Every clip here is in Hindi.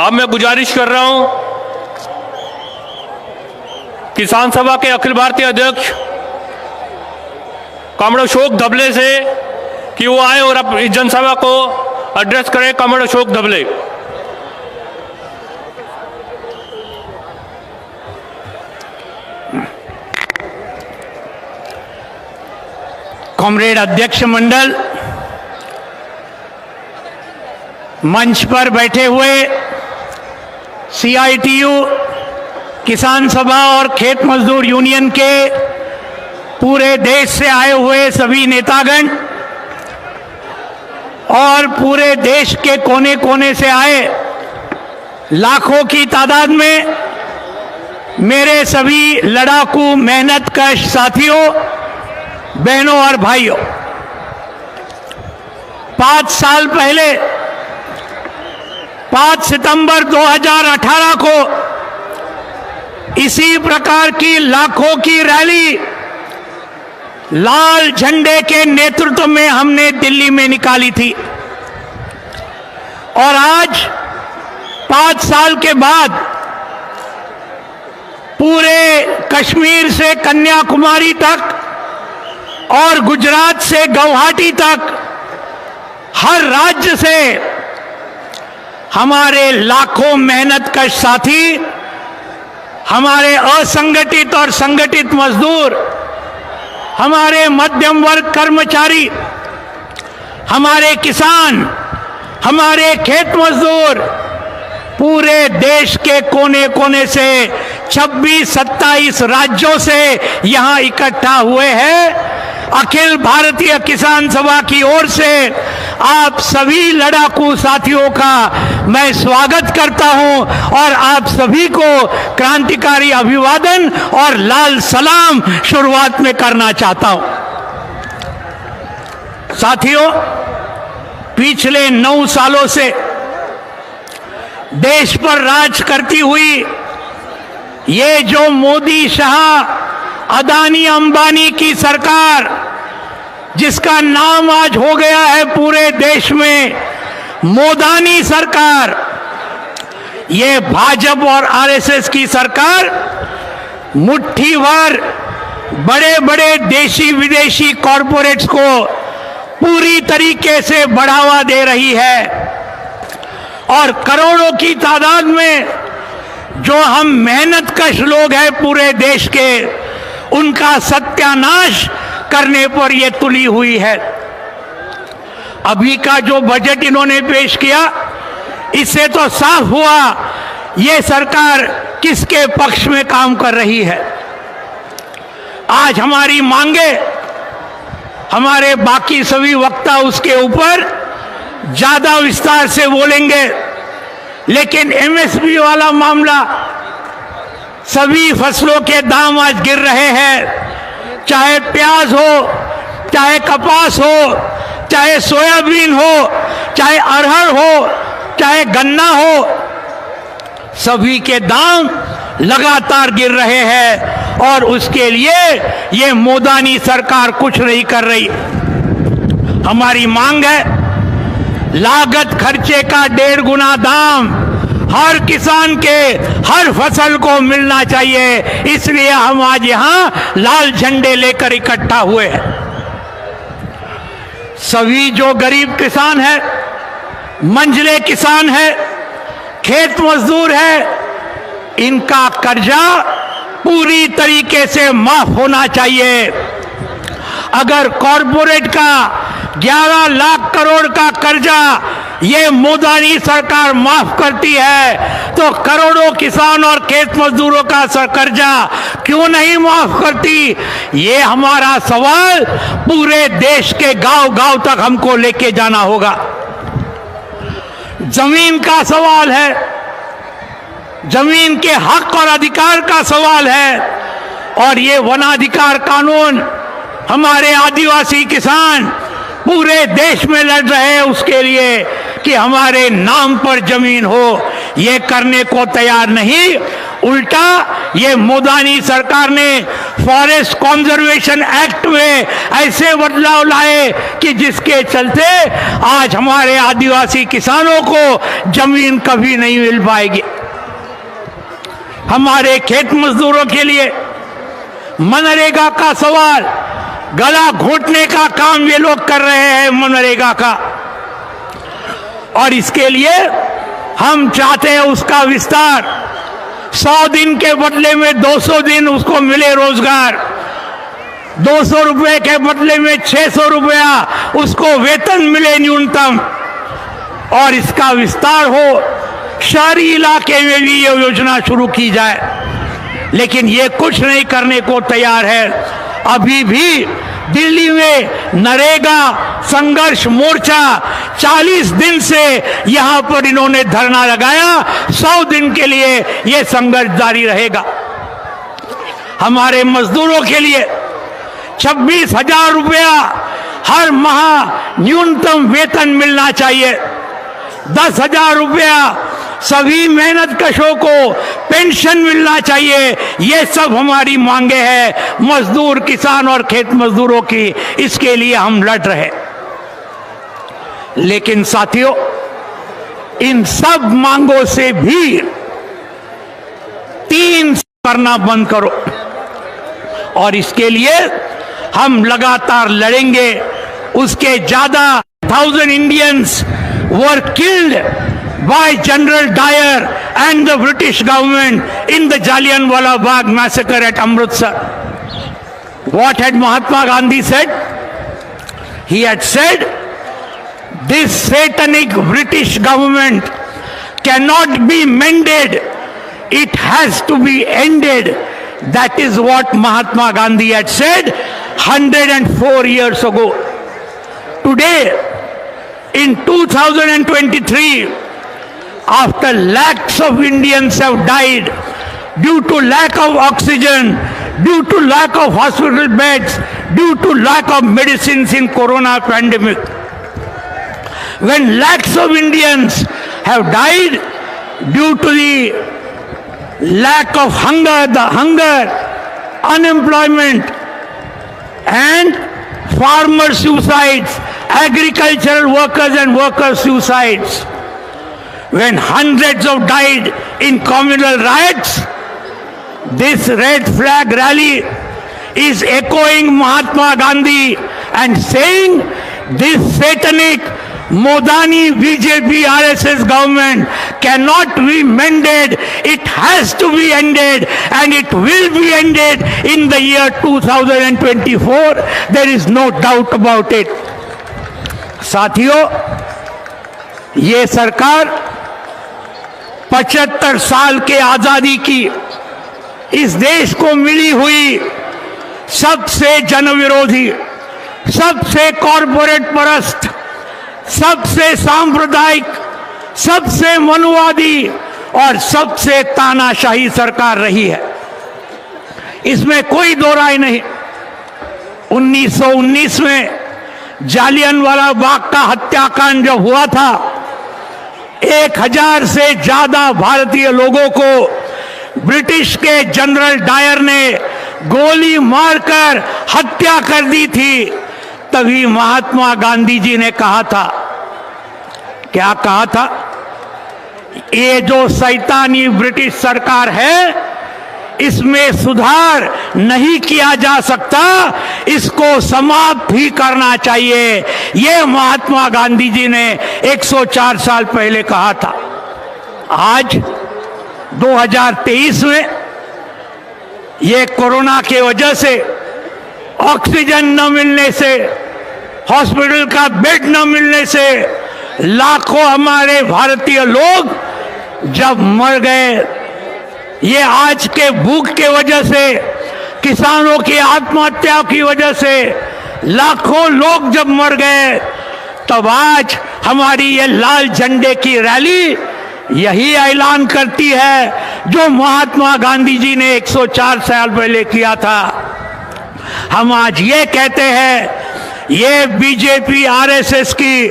अब मैं गुजारिश कर रहा हूं किसान सभा के अखिल भारतीय अध्यक्ष कॉमरेड अशोक धबले से कि वो आए और अब इस जनसभा को एड्रेस करें। कॉमरेड अशोक धबले। कॉमरेड अध्यक्ष मंडल, मंच पर बैठे हुए CITU, किसान सभा और खेत मजदूर यूनियन के पूरे देश से आए हुए सभी नेतागण और पूरे देश के कोने कोने से आए लाखों की तादाद में मेरे सभी लड़ाकू मेहनतकश साथियों, बहनों और भाइयों, 5 साल पहले 5 सितंबर 2018 को इसी प्रकार की लाखों की रैली लाल झंडे के नेतृत्व में हमने दिल्ली में निकाली थी। और आज 5 साल के बाद पूरे कश्मीर से कन्याकुमारी तक और गुजरात से गुवाहाटी तक हर राज्य से हमारे लाखों मेहनतकश साथी, हमारे असंगठित और संगठित मजदूर, हमारे मध्यम वर्ग कर्मचारी, हमारे किसान, हमारे खेत मजदूर पूरे देश के कोने कोने से 26-27 राज्यों से यहां इकट्ठा हुए हैं। अखिल भारतीय किसान सभा की ओर से आप सभी लड़ाकू साथियों का मैं स्वागत करता हूं और आप सभी को क्रांतिकारी अभिवादन और लाल सलाम शुरुआत में करना चाहता हूं। साथियों, पिछले 9 सालों से देश पर राज करती हुई ये जो मोदी शाह अदानी अंबानी की सरकार, जिसका नाम आज हो गया है पूरे देश में मोदानी सरकार, ये भाजपा और RSS की सरकार मुट्ठी भर बड़े बड़े देशी विदेशी कॉरपोरेट्स को पूरी तरीके से बढ़ावा दे रही है और करोड़ों की तादाद में जो हम मेहनतकश लोग हैं पूरे देश के, उनका सत्यानाश करने पर यह तुली हुई है। अभी का जो बजट इन्होंने पेश किया, इससे तो साफ हुआ ये सरकार किसके पक्ष में काम कर रही है। आज हमारी मांगे, हमारे बाकी सभी वक्ता उसके ऊपर ज्यादा विस्तार से बोलेंगे, लेकिन MSP वाला मामला, सभी फसलों के दाम आज गिर रहे हैं, चाहे प्याज हो, चाहे कपास हो, चाहे सोयाबीन हो, चाहे अरहर हो, चाहे गन्ना हो, सभी के दाम लगातार गिर रहे हैं और उसके लिए ये मोदानी सरकार कुछ नहीं कर रही। हमारी मांग है लागत खर्चे का 1.5 गुना दाम हर किसान के हर फसल को मिलना चाहिए। इसलिए हम आज यहां लाल झंडे लेकर इकट्ठा हुए हैं। सभी जो गरीब किसान है, मंझले किसान है, खेत मजदूर है, इनका कर्जा पूरी तरीके से माफ होना चाहिए। अगर कॉरपोरेट का 11 लाख करोड़ का कर्जा ये मोदानी सरकार माफ करती है, तो करोड़ों किसान और खेत मजदूरों का कर्जा क्यों नहीं माफ करती? ये हमारा सवाल पूरे देश के गांव-गांव तक हमको लेके जाना होगा। जमीन का सवाल है, जमीन के हक और अधिकार का सवाल है और ये वनाधिकार कानून हमारे आदिवासी किसान पूरे देश में लड़ रहे हैं उसके लिए कि हमारे नाम पर जमीन हो। ये करने को तैयार नहीं उल्टा ये मोदानी सरकार ने फॉरेस्ट कंजर्वेशन एक्ट में ऐसे बदलाव लाए कि जिसके चलते आज हमारे आदिवासी किसानों को जमीन कभी नहीं मिल पाएगी। हमारे खेत मजदूरों के लिए मनरेगा का सवाल, गला घोटने का काम ये लोग कर रहे हैं मनरेगा का, और इसके लिए हम चाहते हैं उसका विस्तार। 100 दिन के बदले में 200 दिन उसको मिले रोजगार, 200 रुपए के बदले में 600 रुपया उसको वेतन मिले न्यूनतम, और इसका विस्तार हो, शहरी इलाके में भी ये योजना शुरू की जाए। लेकिन ये कुछ नहीं करने को तैयार है। अभी भी दिल्ली में नरेगा संघर्ष मोर्चा 40 दिन से यहां पर इन्होंने धरना लगाया। 100 दिन के लिए यह संघर्ष जारी रहेगा। हमारे मजदूरों के लिए 26,000 रुपया हर माह न्यूनतम वेतन मिलना चाहिए। 10,000 रुपया सभी मेहनत कशों को पेंशन मिलना चाहिए। ये सब हमारी मांगे हैं मजदूर, किसान और खेत मजदूरों की। इसके लिए हम लड़ रहे। लेकिन साथियों, इन सब मांगों से भी 3 करना बंद करो, और इसके लिए हम लगातार लड़ेंगे। उसके ज्यादा 1000 Indians were killed by General Dyer and the British government in the Jallianwala Bagh massacre at Amritsar. What had Mahatma Gandhi said? He had said, this satanic British government cannot be mended, it has to be ended. That is what Mahatma Gandhi had said 104 years ago. Today, in 2023, after lakhs of Indians have died due to lack of oxygen, due to lack of hospital beds, due to lack of medicines in corona pandemic, when lakhs of Indians have died due to the lack of hunger, unemployment, and farmer suicides, agricultural workers and worker suicides, when hundreds of died in communal riots, this red flag rally is echoing Mahatma Gandhi and saying this satanic Modani BJP RSS government cannot be mended, it has to be ended, and it will be ended in the year 2024. There is no doubt about it. साथियों, ये सरकार 75 साल के आजादी की इस देश को मिली हुई सबसे जनविरोधी, सबसे कॉरपोरेट परस्त, सबसे सांप्रदायिक, सबसे मनुवादी और सबसे तानाशाही सरकार रही है। इसमें कोई दो राय नहीं। 1919 में जालियनवाला बाग का हत्याकांड जब हुआ था, 1000 से ज्यादा भारतीय लोगों को ब्रिटिश के जनरल डायर ने गोली मारकर हत्या कर दी थी। तभी महात्मा गांधी जी ने कहा था, क्या कहा था? ये जो शैतानी ब्रिटिश सरकार है, इसमें सुधार नहीं किया जा सकता, इसको समाप्त ही करना चाहिए। ये महात्मा गांधी जी ने 104 साल पहले कहा था। आज 2023 में ये कोरोना के वजह से, ऑक्सीजन न मिलने से, हॉस्पिटल का बेड न मिलने से लाखों हमारे भारतीय लोग जब मर गए, ये आज के भूख के वजह से, किसानों की आत्महत्या की वजह से लाखों लोग जब मर गए, तब आज हमारी ये लाल झंडे की रैली यही ऐलान करती है जो महात्मा गांधी जी ने 104 साल पहले किया था। हम आज ये कहते हैं, ये बीजेपी आरएसएस की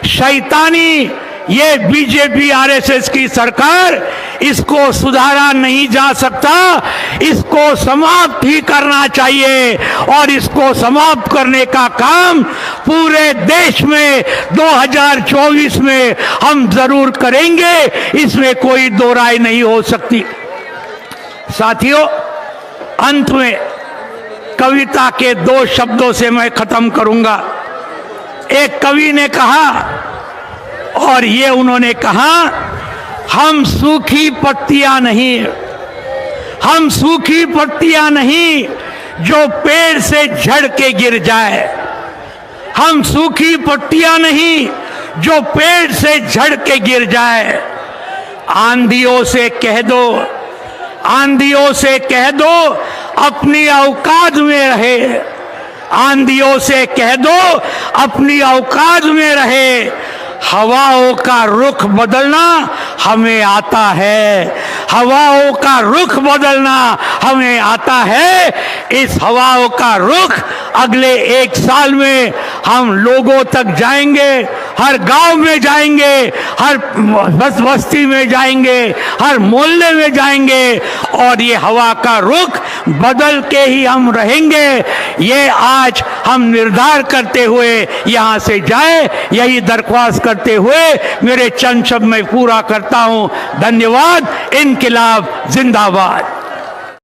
शैतानी ये बीजेपी आरएसएस की सरकार, इसको सुधारा नहीं जा सकता, इसको समाप्त ही करना चाहिए। और इसको समाप्त करने का काम पूरे देश में 2024 में हम जरूर करेंगे, इसमें कोई दो राय नहीं हो सकती। साथियों, अंत में कविता के 2 शब्दों से मैं खत्म करूंगा। एक कवि ने कहा, और ये उन्होंने कहा, हम सूखी पत्तियां नहीं, हम सूखी पत्तियां नहीं जो पेड़ से झड़ के गिर जाए, हम सूखी पत्तियां नहीं जो पेड़ से झड़ के गिर जाए। आंधियों से कह दो, आंधियों से कह दो अपनी औकात में रहे, आंधियों से कह दो अपनी औकात में रहे। हवाओं का रुख बदलना हमें आता है, हवाओं का रुख बदलना हमें आता है। इस हवाओं का रुख अगले 1 साल में हम लोगों तक जाएंगे, हर गांव में जाएंगे, हर बस्ती में जाएंगे, हर मोहल्ले में जाएंगे, और ये हवा का रुख बदल के ही हम रहेंगे। ये आज हम निर्धार करते हुए यहां से जाए, यही दरख्वास्त करते हुए मेरे चंद शब्द में पूरा करता हूं। धन्यवाद। इनकिलाब जिंदाबाद।